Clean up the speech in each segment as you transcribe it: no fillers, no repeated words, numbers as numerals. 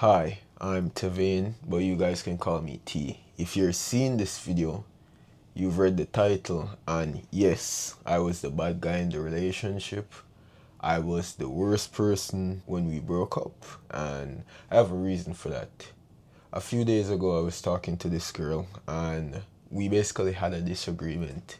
Hi, I'm Tavane, but you guys can call me T. If you're seeing this video, you've read the title, and yes, I was the bad guy in the relationship. I was the worst person when we broke up, and I have a reason for that. A few days ago, I was talking to this girl, and we basically had a disagreement.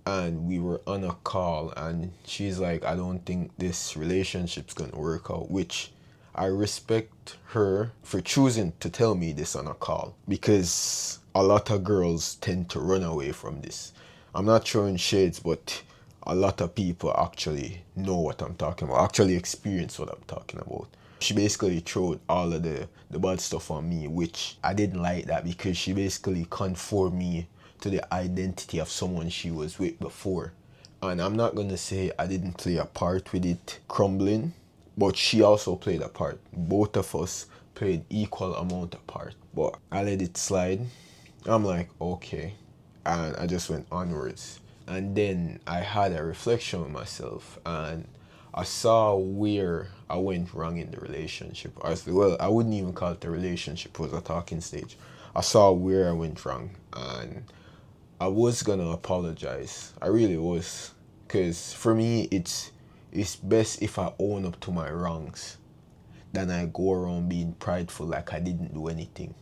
And we were on a call, and she's like, I don't think this relationship's gonna work out, which I respect her for choosing to tell me this on a call, because a lot of girls tend to run away from this. I'm not throwing shades, but a lot of people actually know what I'm talking about, actually experience what I'm talking about. She basically threw all of the bad stuff on me, which I didn't like that, because she basically conformed me to the identity of someone she was with before. And I'm not gonna say I didn't play a part with it crumbling, but she also played a part. Both of us played equal amount of part. But I let it slide. I'm like, okay. And I just went onwards. And then I had a reflection with myself, and I saw where I went wrong in the relationship. Well, I wouldn't even call it a relationship, it was a talking stage. I saw where I went wrong, and I was gonna apologize. I really was. Because for me, it's best if I own up to my wrongs than I go around being prideful like I didn't do anything.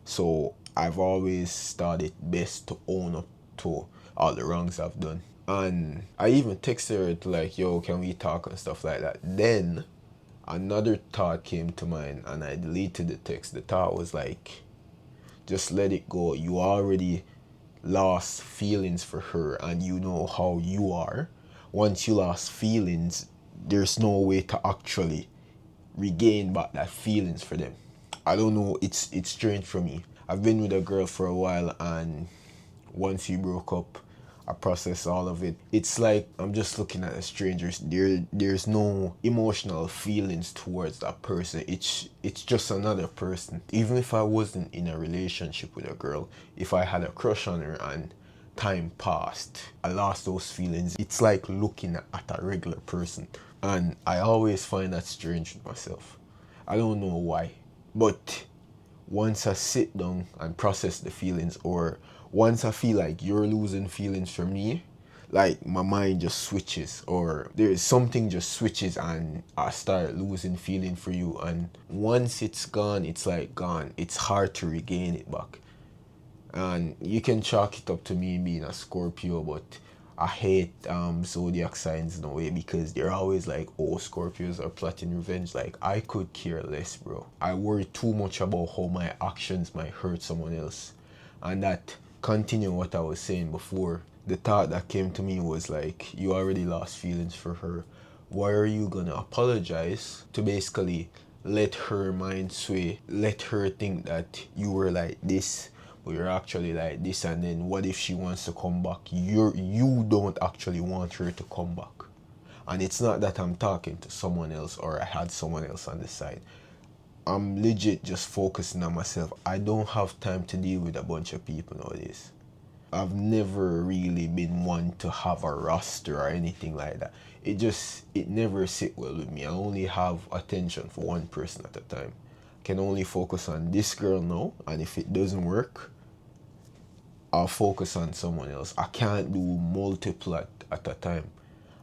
So I've always thought it best to own up to all the wrongs I've done. And I even texted her to like, yo, can we talk and stuff like that. Then another thought came to mind, and I deleted the text. The thought was like, just let it go. You already lost feelings for her, and you know how you are. Once you lost feelings, there's no way to actually regain back that feelings for them. I don't know, it's strange for me. I've been with a girl for a while, and once we broke up, I processed all of it. It's like I'm just looking at a stranger. There's no emotional feelings towards that person. It's just another person. Even if I wasn't in a relationship with a girl, if I had a crush on her and time passed, I lost those feelings. It's like looking at a regular person. And I always find that strange with myself. I don't know why. But once I sit down and process the feelings, or once I feel like you're losing feelings for me, like my mind just switches, or there's something just switches, and I start losing feeling for you. And once it's gone, it's like gone. It's hard to regain it back. And you can chalk it up to me being a Scorpio, but I hate zodiac signs in a way, because they're always like, oh, Scorpios are plotting revenge. Like, I could care less, bro. I worry too much about how my actions might hurt someone else. And that, continue what I was saying before, the thought that came to me was like, you already lost feelings for her. Why are you gonna apologize to basically let her mind sway, let her think that you were like this, but you're actually like this? And then what if she wants to come back? You don't actually want her to come back. And it's not that I'm talking to someone else, or I had someone else on the side. I'm legit just focusing on myself. I don't have time to deal with a bunch of people nowadays. I've never really been one to have a roster or anything like that. It never sit well with me. I only have attention for one person at a time. I can only focus on this girl now, and if it doesn't work, I'll focus on someone else. I can't do multiple at a time.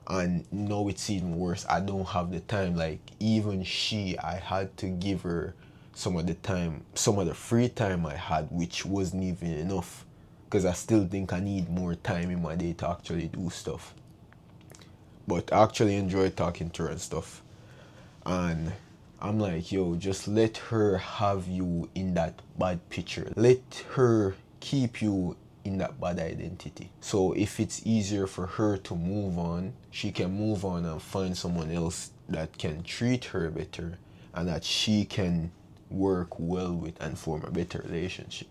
And now it's even worse. I don't have the time. Like, even I had to give her some of the time, some of the free time I had, which wasn't even enough, because I still think I need more time in my day to actually do stuff. But I actually enjoy talking to her and stuff. And I'm like, yo, just let her have you in that bad picture. Let her keep you in that bad identity. So if it's easier for her to move on, she can move on and find someone else that can treat her better, and that she can work well with and form a better relationship.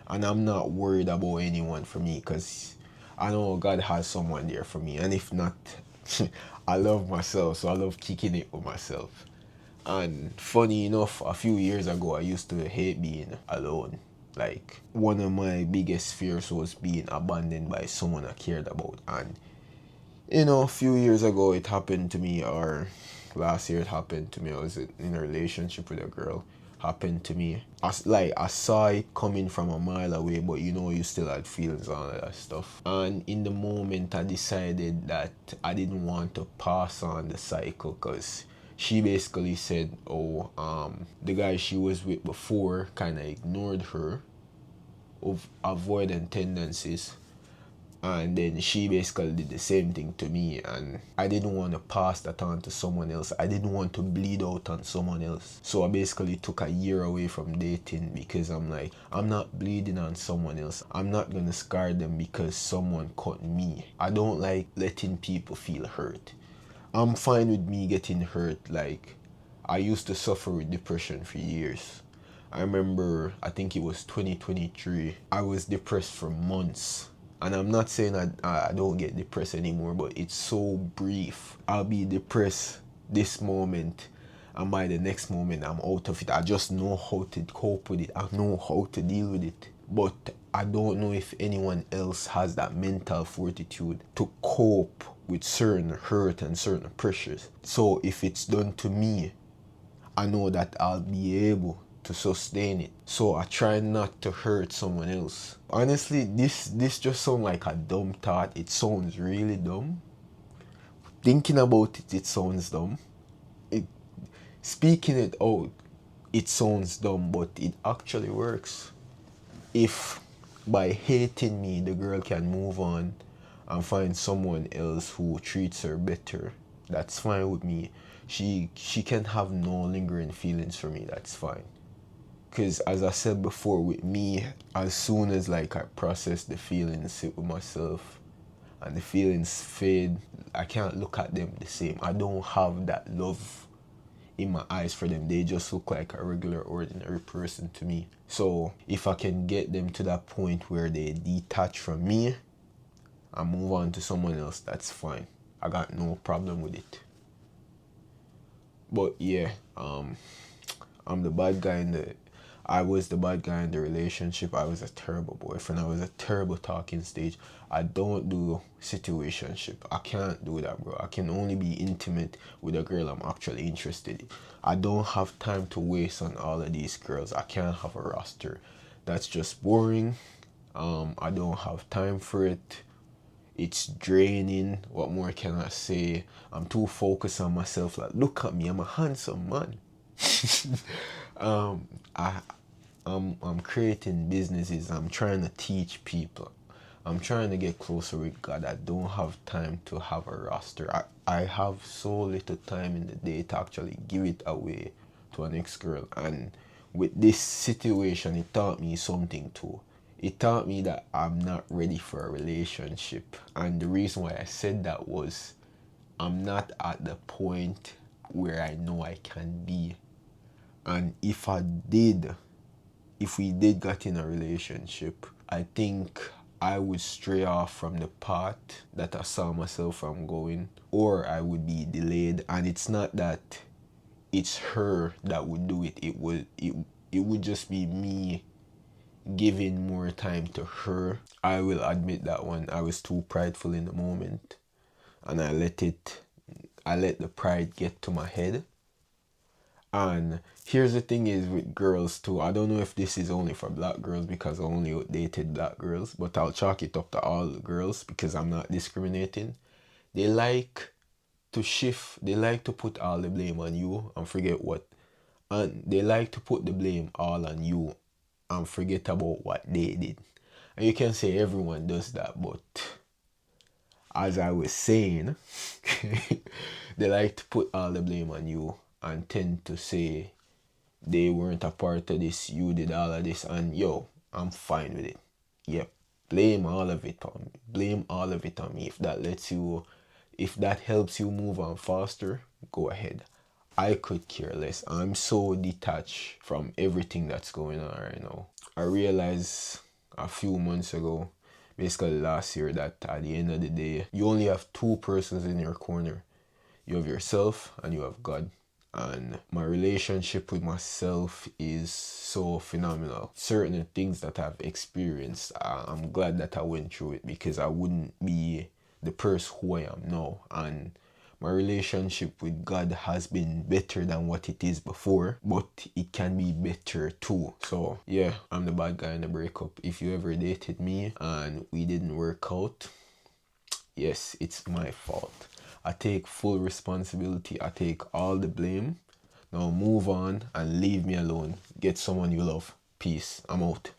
And I'm not worried about anyone for me, because I know God has someone there for me. And if not, I love myself, so I love kicking it with myself. And funny enough, a few years ago, I used to hate being alone. Like, one of my biggest fears was being abandoned by someone I cared about. And, a few years ago, it happened to me, or last year it happened to me. I was in a relationship with a girl. Happened to me. I saw it coming from a mile away, but you know you still had feelings and all of that stuff. And in the moment I decided that I didn't want to pass on the cycle, because she basically said, oh, the guy she was with before kind of ignored her, of avoidant tendencies, and then she basically did the same thing to me, and I didn't want to pass that on to someone else. I didn't want to bleed out on someone else. So I basically took a year away from dating, because I'm like, I'm not bleeding on someone else. I'm not gonna scar them because someone cut me. I don't like letting people feel hurt. I'm fine with me getting hurt. Like, I used to suffer with depression for years. I remember, I think it was 2023, I was depressed for months. And I'm not saying I don't get depressed anymore, but it's so brief. I'll be depressed this moment, and by the next moment I'm out of it. I just know how to cope with it. I know how to deal with it. But I don't know if anyone else has that mental fortitude to cope with certain hurt and certain pressures. So if it's done to me, I know that I'll be able to sustain it. So I try not to hurt someone else. Honestly, this just sounds like a dumb thought. It sounds really dumb. Thinking about it, it sounds dumb. Speaking it out, it sounds dumb, but it actually works. If by hating me, the girl can move on and find someone else who treats her better, that's fine with me. She can have no lingering feelings for me. That's fine. Because as I said before, with me, as soon as like I process the feelings, sit with myself, and the feelings fade, I can't look at them the same. I don't have that love in my eyes for them. They just look like a regular, ordinary person to me. So if I can get them to that point where they detach from me and move on to someone else, that's fine. I got no problem with it. But yeah, I'm the bad guy in the I was the bad guy in the relationship. I was a terrible boyfriend. I was a terrible talking stage. I don't do situationship. I can't do that, bro. I can only be intimate with a girl I'm actually interested in. I don't have time to waste on all of these girls. I can't have a roster. That's just boring. I don't have time for it. It's draining. What more can I say? I'm too focused on myself. Like, look at me, I'm a handsome man. um, I'm creating businesses. I'm trying to teach people. I'm trying to get closer with God. I don't have time to have a roster. I have so little time in the day to actually give it away to an ex-girl. And with this situation, it taught me something too. It taught me that I'm not ready for a relationship. And the reason why I said that was, I'm not at the point where I know I can be. And if we did get in a relationship, I think I would stray off from the path that I saw myself from going, or I would be delayed. And it's not that it's her that would do it. It would just be me giving more time to her. I will admit that one. I was too prideful in the moment, and I let the pride get to my head. And here's the thing is with girls too. I don't know if this is only for black girls, because I only dated black girls, but I'll chalk it up to all girls because I'm not discriminating. They like to shift. They like to put all the blame on you and forget what. And they like to put the blame all on you and forget about what they did. And you can say everyone does that, but as I was saying, they like to put all the blame on you and tend to say they weren't a part of this, you did all of this, and yo, I'm fine with it. Yep. Blame all of it on me. Blame all of it on me. If that helps you move on faster, go ahead. I could care less. I'm so detached from everything that's going on right now. I realized a few months ago, basically last year, that at the end of the day, you only have two persons in your corner. You have yourself and you have God. And my relationship with myself is so phenomenal. Certain things that I've experienced, I'm glad that I went through it, because I wouldn't be the person who I am now. And My relationship with God has been better than what it is before, but it can be better too. So yeah, I'm the bad guy in the breakup. If you ever dated me and we didn't work out, yes, it's my fault. I take full responsibility. I take all the blame. Now move on and leave me alone. Get someone you love. Peace. I'm out.